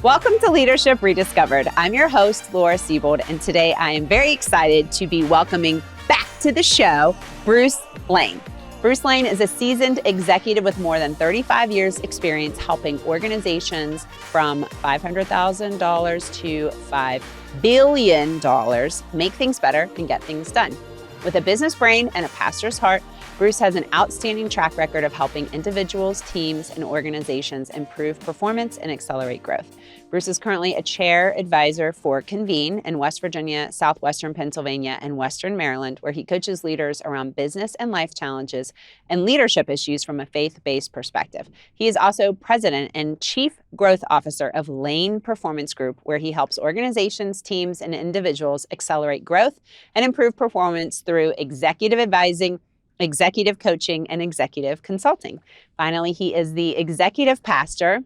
Welcome to Leadership Rediscovered. I'm your host, Laura Siebold, and today I am very excited to be welcoming back to the show, Bruce Lane. Bruce Lane is a seasoned executive with more than 35 years experience helping organizations from $500,000 to $5 billion make things better and get things done. With a business brain and a pastor's heart, Bruce has an outstanding track record of helping individuals, teams, and organizations improve performance and accelerate growth. Bruce is currently a chair advisor for Convene in West Virginia, Southwestern Pennsylvania, and Western Maryland, where he coaches leaders around business and life challenges and leadership issues from a faith-based perspective. He is also president and chief growth officer of Lane Performance Group, where he helps organizations, teams, and individuals accelerate growth and improve performance through executive advising, executive coaching, and executive consulting. Finally, he is the executive pastor,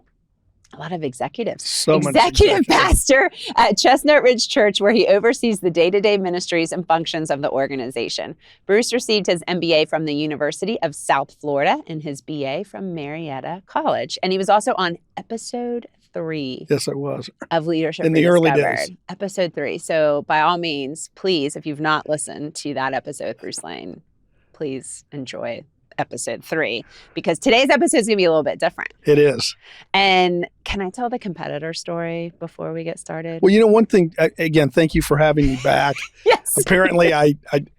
a lot of executives, executive pastor at Chestnut Ridge Church, where he oversees the day-to-day ministries and functions of the organization. Bruce received his MBA from the University of South Florida and his BA from Marietta College. And he was also on episode 3. Yes, I was. Of Leadership in the early days. Episode 3. So by all means, please, if you've not listened to that episode, Bruce Lane, please enjoy episode 3, because today's episode is going to be a little bit different. It is. And can I tell the competitor story before we get started? Well, you know, one thing, again, thank you for having me back. Yes. Apparently,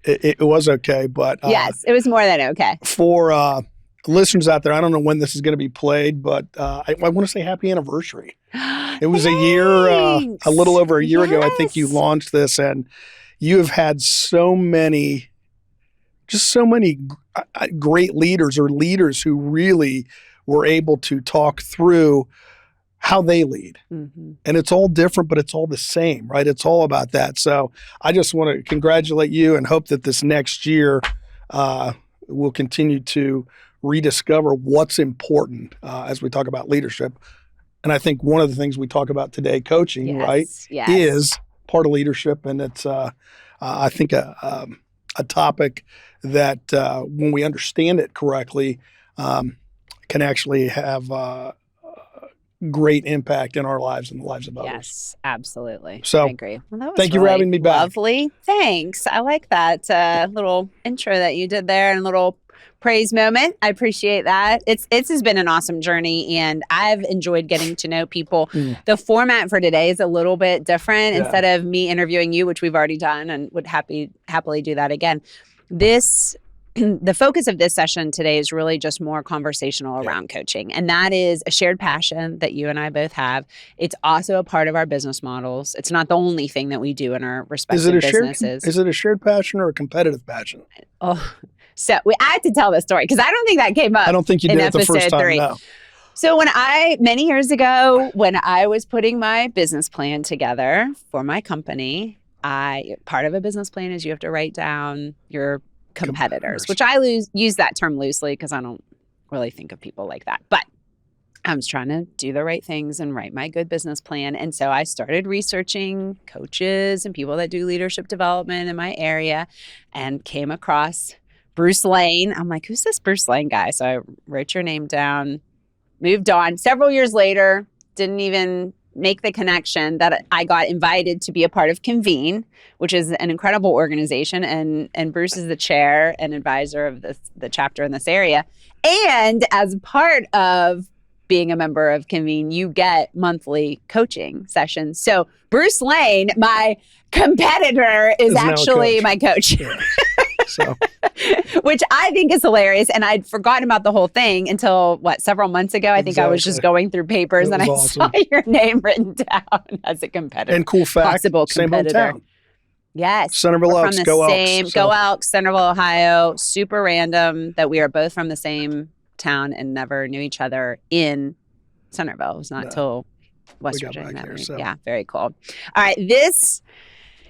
it was okay, but yes, it was more than okay. For listeners out there, I don't know when this is going to be played, but I want to say happy anniversary. It was a year, a little over a year ago, I think you launched this, and you have had so many great leaders or leaders who really were able to talk through how they lead. Mm-hmm. And it's all different, but it's all the same, right? It's all about that. So I just want to congratulate you and hope that this next year we'll continue to rediscover what's important as we talk about leadership. And I think one of the things we talk about today, coaching, right, is part of leadership. And it's, I think, a topic that when we understand it correctly can actually have great impact in our lives and the lives of others. Yes, absolutely. So, I agree. Well, that was thank you for having me back. Lovely. Thanks. I like that little intro that you did there and a little praise moment. I appreciate that. It has been an awesome journey, and I've enjoyed getting to know people. The format for today is a little bit different. Yeah. Instead of me interviewing you, which we've already done and would happily do that again. The focus of this session today is really just more conversational around coaching. And that is a shared passion that you and I both have. It's also a part of our business models. It's not the only thing that we do in our respective businesses. Is it a shared passion or a competitive passion? Oh, so I had to tell this story because I don't think that came up. I don't think you did it the first time, no. So many years ago, when I was putting my business plan together for my company, part of a business plan is you have to write down your competitors, which I use that term loosely because I don't really think of people like that. But I was trying to do the right things and write my good business plan. And so I started researching coaches and people that do leadership development in my area and came across Bruce Lane. I'm like, who's this Bruce Lane guy? So I wrote your name down, moved on. Several years later, didn't even make the connection that I got invited to be a part of Convene, which is an incredible organization. And Bruce is the chair and advisor of the chapter in this area. And as part of being a member of Convene, you get monthly coaching sessions. So Bruce Lane, my competitor, is actually my coach. Yeah. So. Which I think is hilarious. And I'd forgotten about the whole thing until, several months ago. I think I was just going through papers and I saw your name written down as a competitor. And cool fact, possible competitor. Same hometown. Yes. Centerville Elks, go Elks. Go Elks, Centerville, Ohio. Super random that we are both from the same town and never knew each other in Centerville. It was not until West Virginia. Yeah, very cool. All right,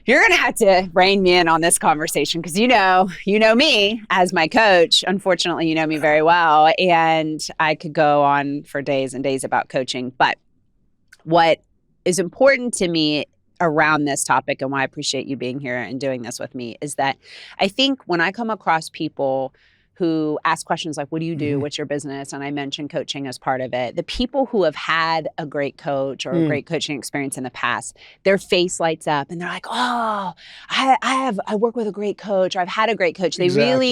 you're going to have to rein me in on this conversation because you know me as my coach. Unfortunately, you know me very well, and I could go on for days and days about coaching. But what is important to me around this topic and why I appreciate you being here and doing this with me is that I think when I come across people who ask questions like, what do you do? What's your business? And I mentioned coaching as part of it. The people who have had a great coach or a great coaching experience in the past, their face lights up and they're like, oh, I work with a great coach, or I've had a great coach. They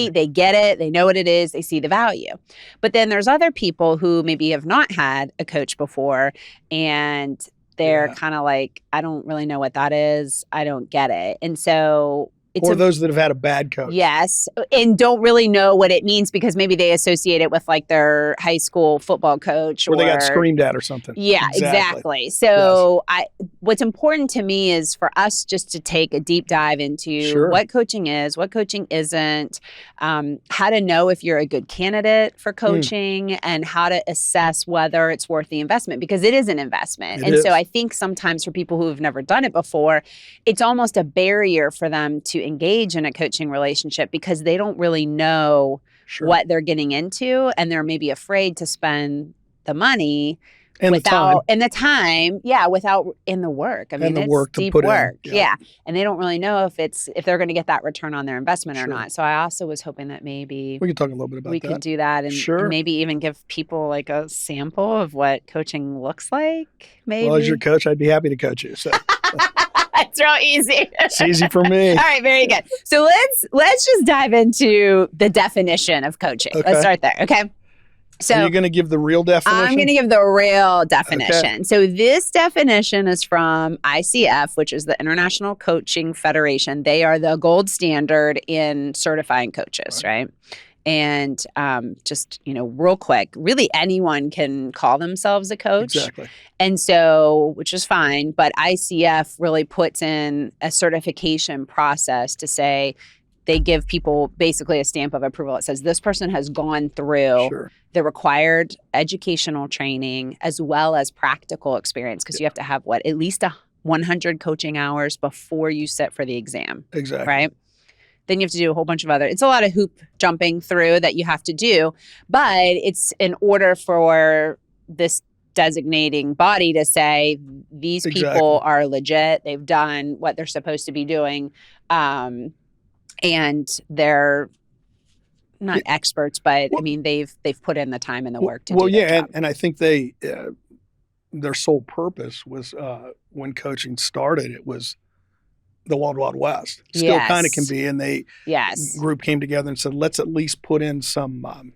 they get it. They know what it is. They see the value. But then there's other people who maybe have not had a coach before, and they're kind of like, I don't really know what that is. I don't get it. And so or those that have had a bad coach. Yes. And don't really know what it means because maybe they associate it with like their high school football coach. Or they got screamed at or something. Yeah, exactly. So what's important to me is for us just to take a deep dive into what coaching is, what coaching isn't, how to know if you're a good candidate for coaching, and how to assess whether it's worth the investment, because it is an investment. So I think sometimes for people who have never done it before, it's almost a barrier for them to engage in a coaching relationship because they don't really know what they're getting into, and they're maybe afraid to spend the money and without in the work. I mean, it's work deep work. And they don't really know if they're going to get that return on their investment or not. So I also was hoping that maybe we could talk a little bit about we could do that, and maybe even give people like a sample of what coaching looks like. Maybe. Well, as your coach, I'd be happy to coach you. So. It's real easy. It's easy for me. All right, very good. So let's just dive into the definition of coaching. Okay. Let's start there. Okay. So are you going to give the real definition? I'm going to give the real definition. Okay. So this definition is from ICF, which is the International Coaching Federation. They are the gold standard in certifying coaches, right? And just, real quick, really anyone can call themselves a coach. Exactly. And so, which is fine, but ICF really puts in a certification process to say they give people basically a stamp of approval. It says this person has gone through the required educational training as well as practical experience, because you have to have at least 100 coaching hours before you sit for the exam. Exactly. Right? Then you have to do a whole bunch of it's a lot of hoop jumping through that you have to do, but it's in order for this designating body to say these people are legit, they've done what they're supposed to be doing, and they're not experts, but I mean they've put in the time and the work to do their job. And I think their sole purpose was when coaching started, it was the Wild Wild West. Still kind of can be. And they group came together and said, let's at least put in some,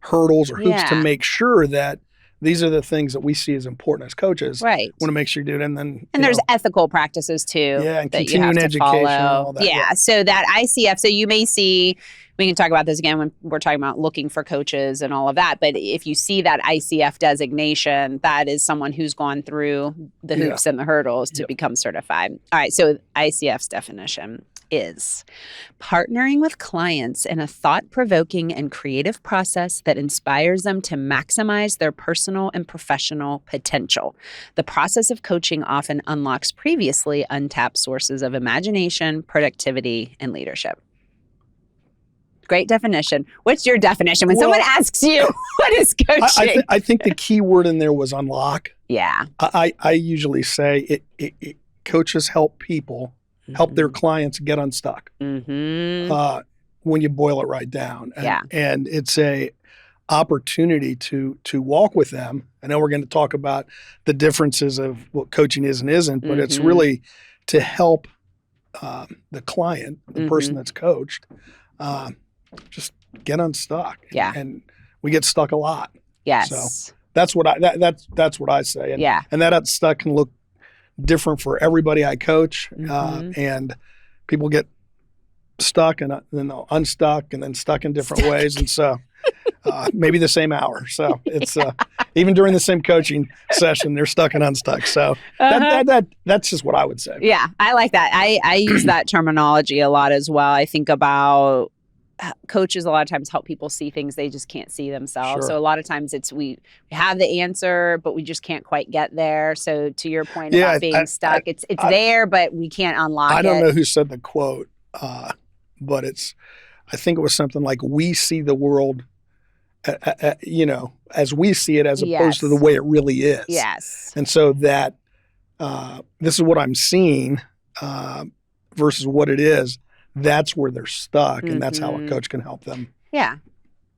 hurdles or hoops to make sure that these are the things that we see as important as coaches. Right. Want to make sure you do it. And then there's ethical practices too. Yeah, and that continuing you have to education follow. and all that. Yeah. So that ICF, so you may see, we can talk about this again when we're talking about looking for coaches and all of that. But if you see that ICF designation, that is someone who's gone through the hoops and the hurdles to become certified. All right. So ICF's definition is partnering with clients in a thought-provoking and creative process that inspires them to maximize their personal and professional potential. The process of coaching often unlocks previously untapped sources of imagination, productivity, and leadership. Great definition. What's your definition? When someone asks you, what is coaching? I think the key word in there was unlock. Yeah. I usually say it coaches help people help their clients get unstuck. When you boil it right down. And it's a opportunity to walk with them. I know we're going to talk about the differences of what coaching is and isn't, but it's really to help the client, the person that's coached, just get unstuck. Yeah. And we get stuck a lot. Yes. So that's what I say. And, and that unstuck can look different for everybody I coach. And people get stuck and then they'll unstuck and then stuck in different ways. And so maybe the same hour. So it's even during the same coaching session, they're stuck and unstuck. So that's just what I would say. Yeah, I like that. I use that terminology a lot as well. I think about coaches a lot of times help people see things they just can't see themselves. So a lot of times it's we have the answer, but we just can't quite get there. So to your point about being stuck, it's there, but we can't unlock it. I don't know who said the quote, but I think it was something like, we see the world, as we see it, as opposed to the way it really is. Yes. And so that this is what I'm seeing versus what it is. that's where they're stuck. And that's how a Mhm. coach can help them. Yeah.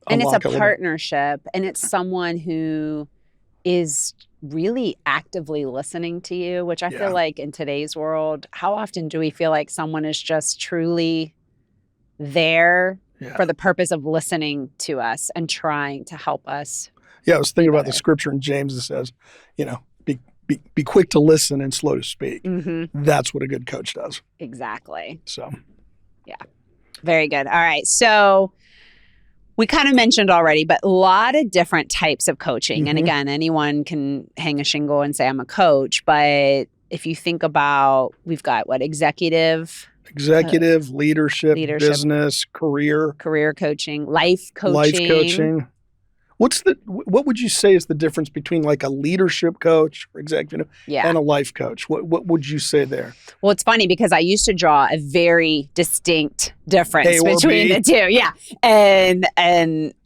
And it's a unlock little bit. partnership, and it's someone who is really actively listening to you, which I Yeah. feel like in today's world, how often do we feel like someone is just truly there Yeah. for the purpose of listening to us and trying to help us? Yeah, I was thinking about the better. scripture in James that says, be quick to listen and slow to speak. Mm-hmm. That's what a good coach does. Exactly. So, Very good. All right. So we kind of mentioned already, but a lot of different types of coaching. And Mhm. again, anyone can hang a shingle and say, I'm a coach. But if you think about, we've got executive, executive, leadership, leadership. business, career, career coaching, life coaching. life coaching. What would you say is the difference between like a leadership coach or executive Yeah. and a life coach? What would you say there? Well, it's funny because I used to draw a very distinct difference A or between B. the two. Yeah. And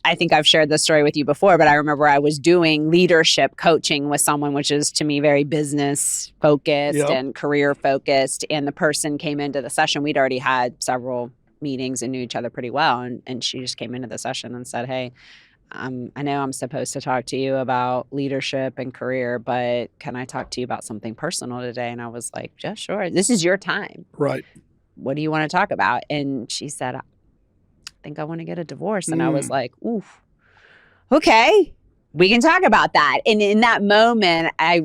I think I've shared this story with you before, but I remember I was doing leadership coaching with someone, which is to me very business focused Yep. and career focused. And the person came into the session. We'd already had several meetings and knew each other pretty well. And she just came into the session and said, hey, I know I'm supposed to talk to you about leadership and career, but can I talk to you about something personal today? And I was like, yeah, sure. This is your time. Right. What do you want to talk about? And she said, I think I want to get a divorce. And I was like, oof, okay, we can talk about that. And in that moment, I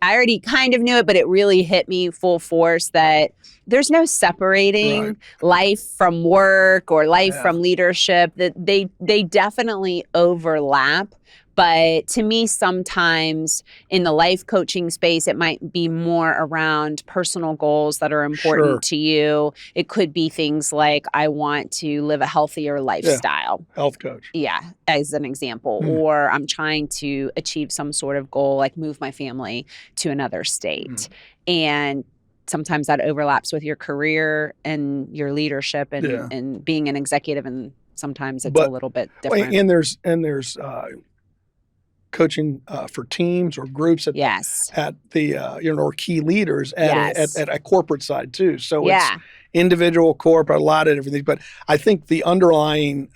already kind of knew it, but it really hit me full force that there's no separating Right. life from work or life Yeah. from leadership. That they definitely overlap. But to me, sometimes in the life coaching space, it might be more around personal goals that are important Sure. to you. It could be things like, I want to live a healthier lifestyle. Health coach. Yeah, as an example. Mm. Or I'm trying to achieve some sort of goal, like move my family to another state. Mm. And sometimes that overlaps with your career and your leadership and, Yeah. and being an executive. And sometimes it's But- a little bit different. And there's coaching for teams or groups at Yes. the or key leaders Yes. at a corporate side too. So Yeah. it's individual, corporate, a lot of different things. But I think the underlying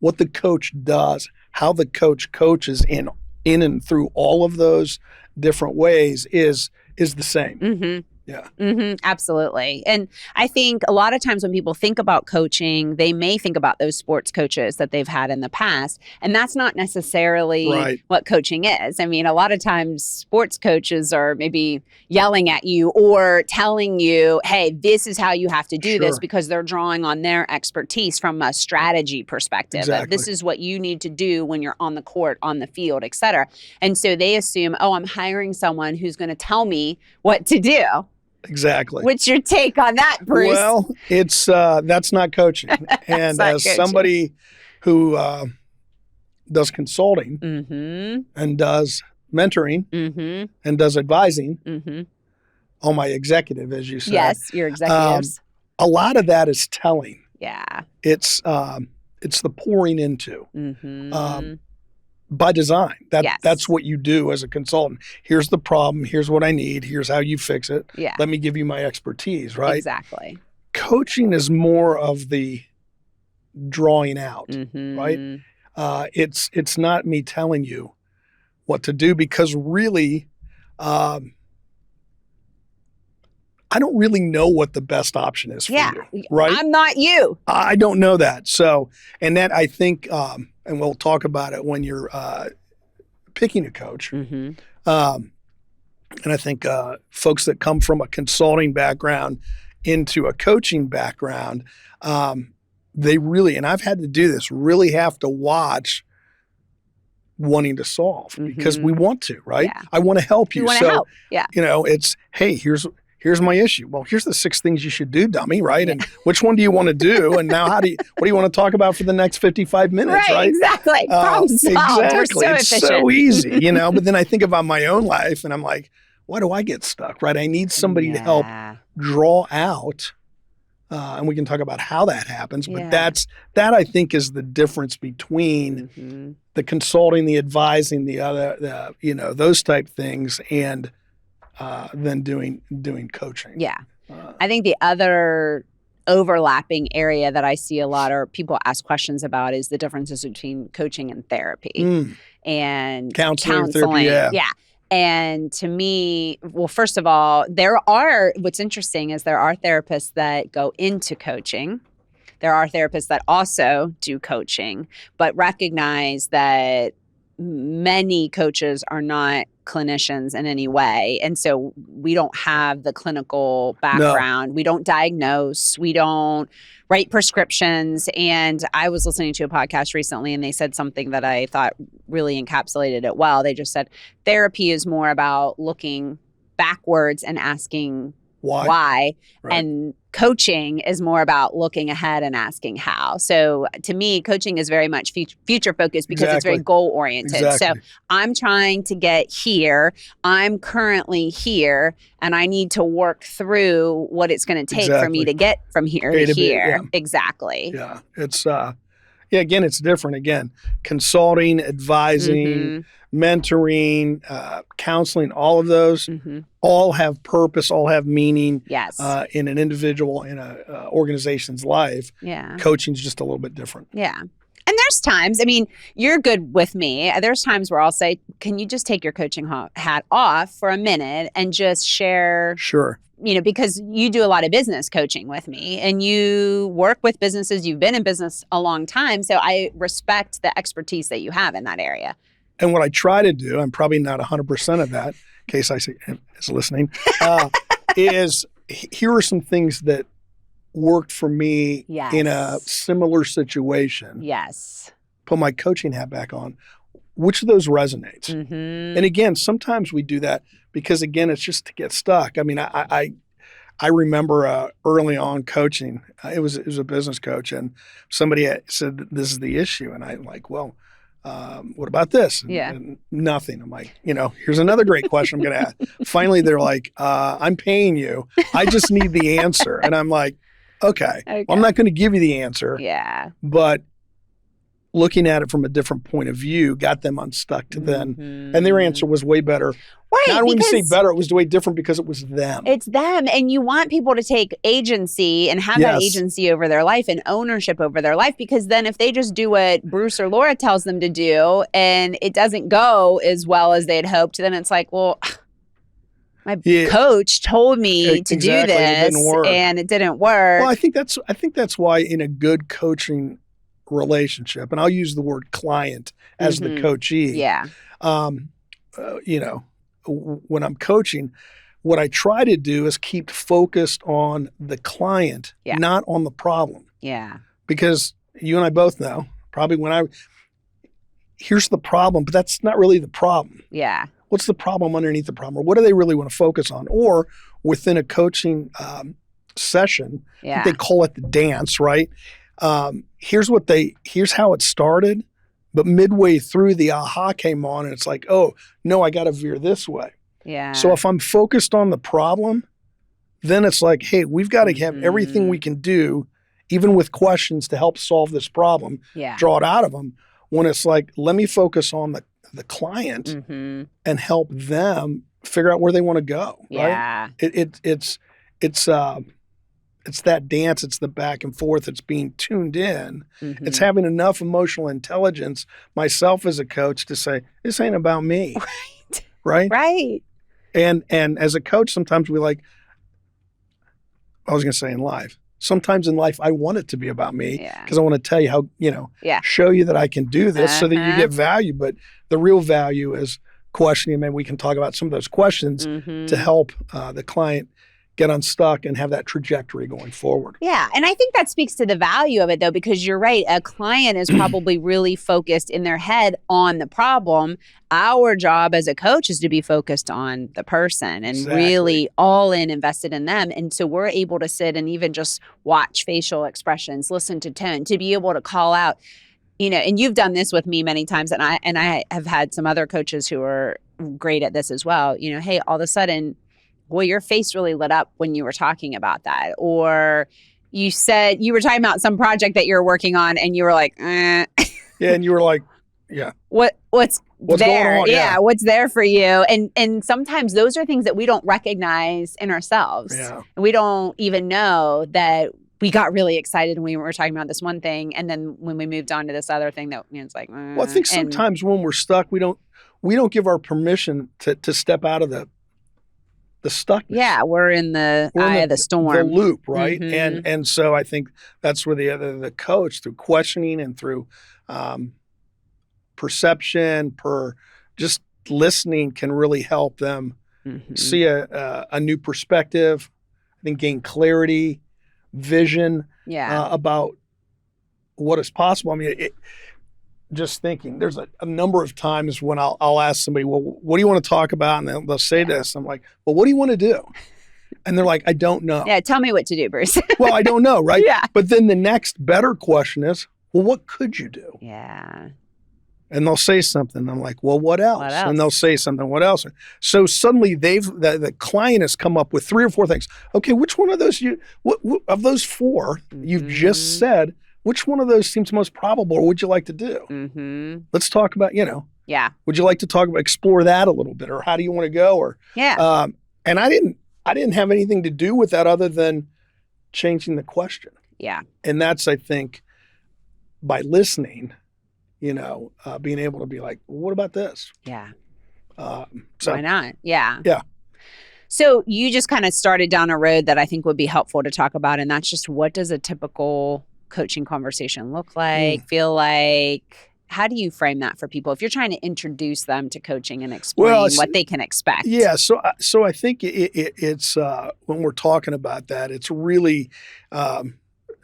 what the coach does, how the coach coaches in and through all of those different ways is the same. Mm-hmm. Yeah. Mm-hmm. Absolutely. And I think a lot of times when people think about coaching, they may think about those sports coaches that they've had in the past. And that's not necessarily Right. what coaching is. I mean, a lot of times sports coaches are maybe yelling at you or telling you, hey, this is how you have to do this, Sure. because they're drawing on their expertise from a strategy perspective. Exactly. This is what you need to do when you're on the court, on the field, et cetera. And so they assume, oh, I'm hiring someone who's going to tell me what to do. Exactly. What's your take on that, Bruce? Well, it's that's not coaching. And not as coaching. somebody who does consulting Mm-hmm. and does mentoring Mm-hmm. and does advising Mm-hmm. on my executive, as you said, Yes, your executives. a lot of that is telling. Yeah. It's the pouring into Mm-hmm. by design. Yes. That's what you do as a consultant. Here's the problem. Here's what I need. Here's how you fix it. Yeah. Let me give you my expertise. Right. Exactly. Coaching is more of the drawing out. Mm-hmm. Right? It's not me telling you what to do, because really, I don't really know what the best option is for Yeah. you. Right. I'm not you. I don't know that. So, and that I think, and we'll talk about it when you're picking a coach. Mm-hmm. And I think folks that come from a consulting background into a coaching background, they really, and I've had to do this, really have to watch wanting to solve, because we want to, right? Yeah. I want to help you. You want So, to help. Yeah. it's, hey, here's my issue. Well, here's the 6 things you should do, dummy, right? And which one do you want to do? And now what do you want to talk about for the next 55 minutes, right? Exactly. Problem solved. We're Exactly. so It's efficient. so easy, But then I think about my own life and I'm like, why do I get stuck, right? I need somebody to help Yeah. draw out, and we can talk about how that happens, but Yeah. that I think is the difference between Mm-hmm. the consulting, the advising, the other, those type things, and then doing coaching. Yeah. Uh, I think the other overlapping area that I see a lot, or people ask questions about, is the differences between coaching and therapy and counseling. Therapy, yeah. And to me, well, first of all, what's interesting is there are therapists that go into coaching. There are therapists that also do coaching, but recognize that many coaches are not clinicians in any way. And so we don't have the clinical background. No. We don't diagnose. We don't write prescriptions. And I was listening to a podcast recently, and they said something that I thought really encapsulated it well. They just said therapy is more about looking backwards and asking why? Right. And coaching is more about looking ahead and asking how. So to me, coaching is very much future focused because it's very goal oriented. So I'm trying to get here. I'm currently here, and I need to work through what it's going to take for me to get from here to here. Yeah. Exactly. Yeah. It's, again, it's different. Again, consulting, advising, mentoring, counseling, all of those all have purpose, all have meaning in an individual, in an organization's life. Yeah. Coaching is just a little bit different. Yeah. And there's times, I mean, you're good with me. There's times where I'll say, can you just take your coaching hat off for a minute and just share? Sure. Because you do a lot of business coaching with me and you work with businesses. You've been in business a long time. So I respect the expertise that you have in that area. And what I try to do, I'm probably not 100% of that, in case I say is listening, is here are some things that worked for me in a similar situation. Yes. Put my coaching hat back on. Which of those resonates? And again, sometimes we do that because, again, it's just to get stuck. I mean, I remember early on coaching, it was a business coach, and somebody said, this is the issue. And I'm like, well, what about this? And nothing. I'm like, here's another great question I'm going to ask. Finally, they're like, I'm paying you. I just need the answer. And I'm like, okay. Well, I'm not going to give you the answer. Yeah. But looking at it from a different point of view got them unstuck to then. And their answer was way better. Right. I wouldn't say better. It was way different because it was them. It's them. And you want people to take agency and have that agency over their life and ownership over their life, because then if they just do what Bruce or Laura tells them to do and it doesn't go as well as they'd hoped, then it's like, well, my coach told me to do this and it didn't work. Well, I think that's why in a good coaching relationship, and I'll use the word client as the coachee. Yeah. When I'm coaching, what I try to do is keep focused on the client, not on the problem. Yeah. Because you and I both know, probably here's the problem, but that's not really the problem. Yeah. What's the problem underneath the problem? Or what do they really want to focus on? Or within a coaching session, they call it the dance, right? Here's how it started. But midway through, the aha came on, and it's like, oh, no, I got to veer this way. Yeah. So if I'm focused on the problem, then it's like, hey, we've got to have everything we can do, even with questions, to help solve this problem, draw it out of them. When it's like, let me focus on the client and help them figure out where they want to go. Yeah. Right? It's that dance. It's the back and forth. It's being tuned in. It's having enough emotional intelligence, myself as a coach, to say, this ain't about me. Right? Right. And as a coach, sometimes I was going to say in life, sometimes in life, I want it to be about me because I want to tell you how, show you that I can do this so that you get value. But the real value is questioning. Maybe we can talk about some of those questions to help the client get unstuck and have that trajectory going forward. Yeah. And I think that speaks to the value of it, though, because you're right. A client is probably really focused in their head on the problem. Our job as a coach is to be focused on the person and really all in, invested in them. And so we're able to sit and even just watch facial expressions, listen to tone, to be able to call out, and you've done this with me many times. And I have had some other coaches who are great at this as well. Hey, all of a sudden, well, your face really lit up when you were talking about that. Or you said you were talking about some project that you're working on and you were like, Yeah, and you were like, yeah. What's there? Going on? Yeah, what's there for you? And sometimes those are things that we don't recognize in ourselves. Yeah. And we don't even know that we got really excited when we were talking about this one thing, and then when we moved on to this other thing, that it's like. Well, I think sometimes when we're stuck, we don't give our permission to step out of the stuckness. Yeah, we're in the eye of the storm, the loop, right? Mm-hmm. And so I think that's where the coach, through questioning and through perception, just listening, can really help them see a new perspective. I think gain clarity, vision, about what is possible. I mean, just thinking, there's a number of times when I'll ask somebody, well, what do you want to talk about? And they'll say this. I'm like, well, what do you want to do? And they're like, I don't know. Yeah, tell me what to do, Bruce. Well, I don't know, right? Yeah. But then the next better question is, well, what could you do? Yeah. And they'll say something. I'm like, well, what else? And they'll say something. What else? So suddenly the client has come up with 3 or 4 things. Okay, which one of those of those 4 you've just said, which one of those seems most probable, or would you like to do? Let's talk about, Yeah. Would you like to explore that a little bit, or how do you want to go? Or yeah. And I didn't have anything to do with that other than changing the question. Yeah. And that's, I think, by listening, being able to be like, well, what about this? Yeah. So why not? Yeah. Yeah. So you just kind of started down a road that I think would be helpful to talk about, and that's just, what does a typical coaching conversation look like, feel like? How do you frame that for people if you're trying to introduce them to coaching and explain what they can expect? Yeah, so I think it's when we're talking about that, it's really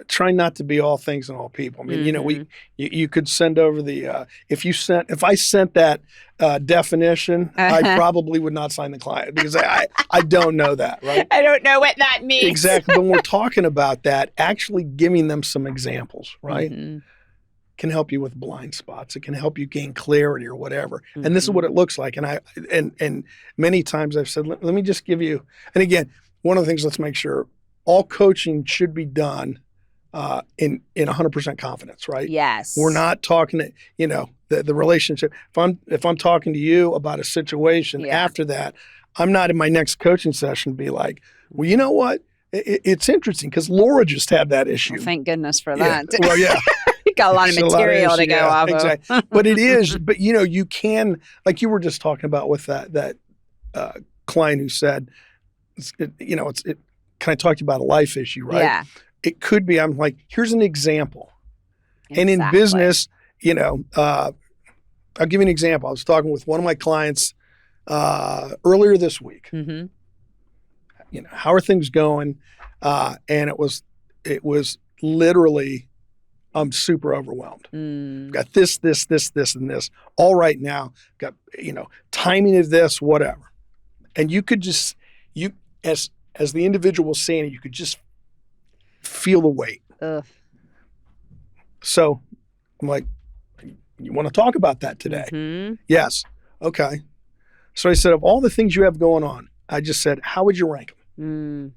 trying not to be all things and all people. I mean, you could send over the if I sent that definition, I probably would not sign the client, because I don't know that, right? I don't know what that means. Exactly. When we're talking about that, actually giving them some examples, right? Can help you with blind spots. It can help you gain clarity or whatever. And this is what it looks like. And many times I've said, let me just give you, and again, one of the things, let's make sure all coaching should be done in 100% confidence, right? Yes. We're not talking to, the relationship. If I'm talking to you about a situation after that, I'm not in my next coaching session be like, well, you know what? It's interesting because Laura just had that issue. Well, thank goodness for that. Well, yeah. Got a lot of material to go off of. Exactly. But it is, you can, like you were just talking about with that client who said, can I talk to you about a life issue, right? Yeah. It could be, I'm like, here's an example. Exactly. And in business, I'll give you an example. I was talking with one of my clients earlier this week. How are things going? And it was literally, I'm super overwhelmed. Got this, and this all right now. Got, timing of this, whatever. And you could just, as the individual was saying it, you could just feel the weight. Ugh. So I'm like, you want to talk about that today? Yes. Okay. So I said, of all the things you have going on, I just said, how would you rank them?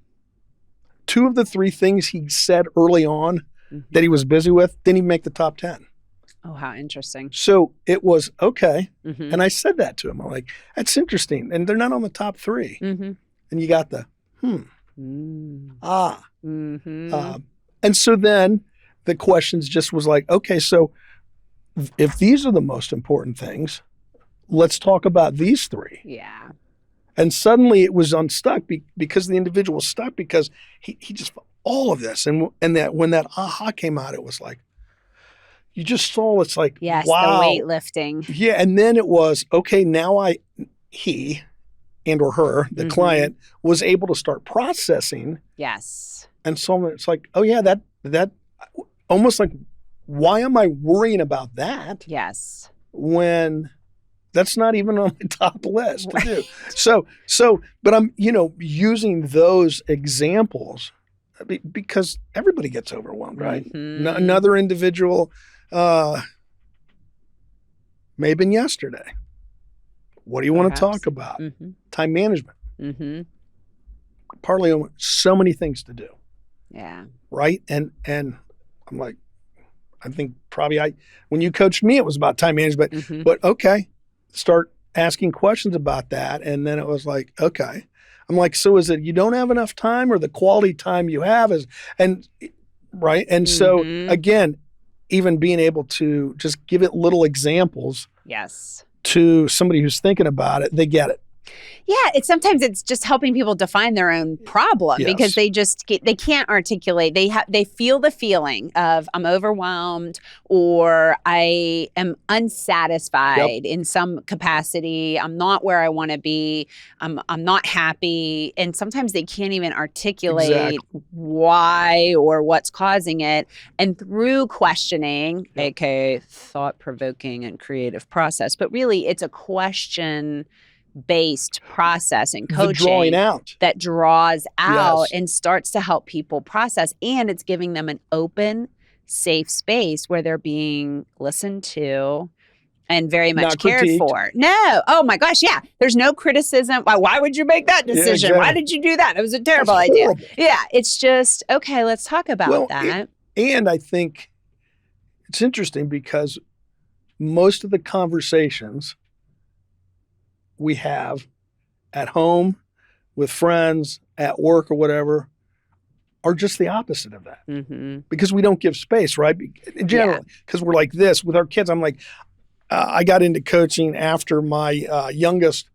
2 of the 3 things he said early on that he was busy with didn't even make the top 10. Oh, how interesting. So it was okay. And I said that to him. I'm like, that's interesting. And they're not on the top 3. And you got the, and so then the questions just was like, okay, so if these are the most important things, let's talk about these 3. Yeah. And suddenly it was unstuck because the individual was stuck because he just felt all of this. And that when that aha came out, it was like, you just saw, it's like, yes, wow. The weightlifting. Yeah. And then it was, okay, now he and or her, the client, was able to start processing. Yes. And so it's like, oh yeah, that almost like, why am I worrying about that? Yes. When that's not even on my top list to do. So, but I'm, using those examples because everybody gets overwhelmed, right? Another individual, may have been yesterday. What do you want to talk about? Time management. Partly on so many things to do. Yeah. Right. And I'm like, I think probably when you coached me, it was about time management, but okay. Start asking questions about that. And then it was like, okay. I'm like, so is it you don't have enough time or the quality time you have is, and Right. And so again, even being able to just give it little examples Yes. to somebody who's thinking about it, they get it. Yeah, sometimes it's just helping people define their own problem because they can't articulate. They feel the feeling of I'm overwhelmed or I am unsatisfied in some capacity. I'm not where I want to be. I'm not happy, and sometimes they can't even articulate why or what's causing it. And through questioning, aka thought-provoking and creative process, but really it's a question based process and coaching that draws out and starts to help people process, and it's giving them an open, safe space where they're being listened to and very much cared for. No. Oh my gosh. Yeah. There's no criticism. Why would you make that decision? Why did you do that? It was a terrible idea. Yeah. It's just, okay, let's talk about that. And I think it's interesting because most of the conversations we have at home, with friends, at work or whatever, are just the opposite of that. Because we don't give space, right? Generally, because we're like this with our kids. I'm like, I got into coaching after my youngest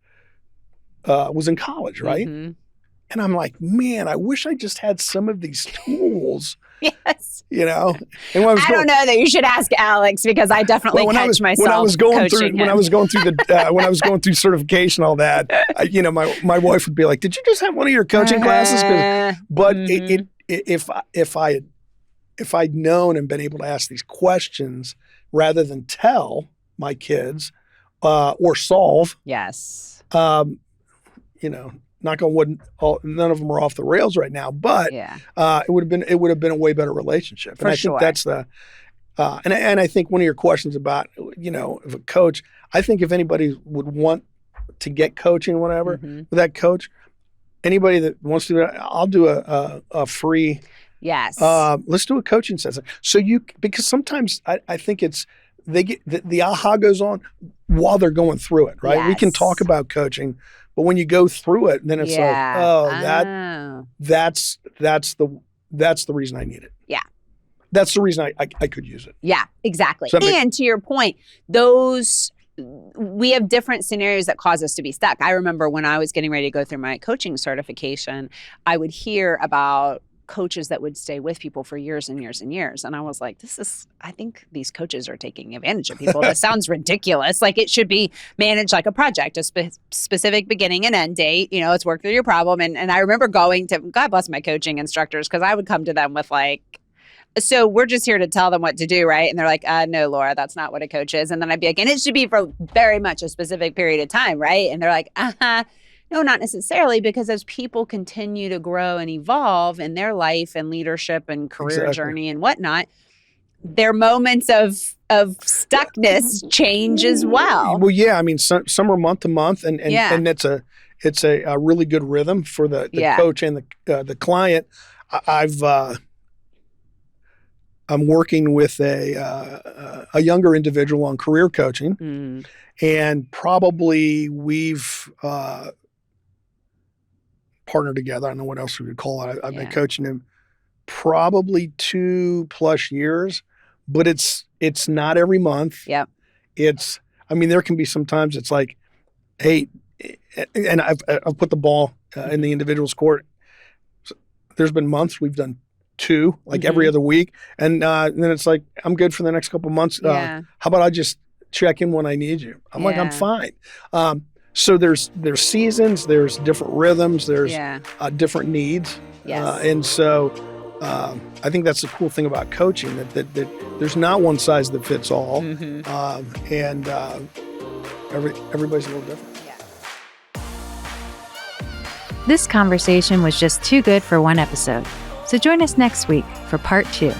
was in college, right? And I'm like, man, I wish I just had some of these tools. Yes. You know, and I don't know that you should ask Alex because I definitely catch myself. When I was going through certification, all that, my wife would be like, "Did you just have one of your coaching classes?" But if I'd known and been able to ask these questions rather than tell my kids or solve, knock on wood, none of them are off the rails right now, but it would have been a way better relationship. And I think that's the and I think one of your questions about, if a coach, I think if anybody would want to get coaching, whatever, with that coach, anybody that wants to do that, I'll do a free let's do a coaching session. So because sometimes I think they get the aha goes on while they're going through it, right? We can talk about coaching, but when you go through it, then it's that's the reason I need it. Yeah. That's the reason I could use it. Yeah, exactly. And to your point, we have different scenarios that cause us to be stuck. I remember when I was getting ready to go through my coaching certification, I would hear about coaches that would stay with people for years and years and years. And I was like, I think these coaches are taking advantage of people. This sounds ridiculous. Like it should be managed like a project, a specific beginning and end date. Let's work through your problem. And I remember going to, God bless my coaching instructors, because I would come to them with like, so we're just here to tell them what to do, right? And they're like, no, Laura, that's not what a coach is. And then I'd be like, and it should be for very much a specific period of time, right? And they're like, no, not necessarily, because as people continue to grow and evolve in their life and leadership and career journey and whatnot, their moments of stuckness change as well. Well, yeah, I mean, some are month to month, and it's a really good rhythm for the coach and the client. I'm working with a younger individual on career coaching, and probably we've partnered together. I don't know what else we could call it. I've been coaching him probably 2+ years, but it's not every month. Yep. There can be sometimes it's like, hey, and I've put the ball in the individual's court. So there's been months we've done 2, like every other week. And then it's like, I'm good for the next couple months. How about I just check in when I need you? I'm like, I'm fine. So there's seasons, there's different rhythms, there's different needs. Yes. And so I think that's the cool thing about coaching, that there's not one size that fits all. And everybody's a little different. This conversation was just too good for one episode. So join us next week for part 2.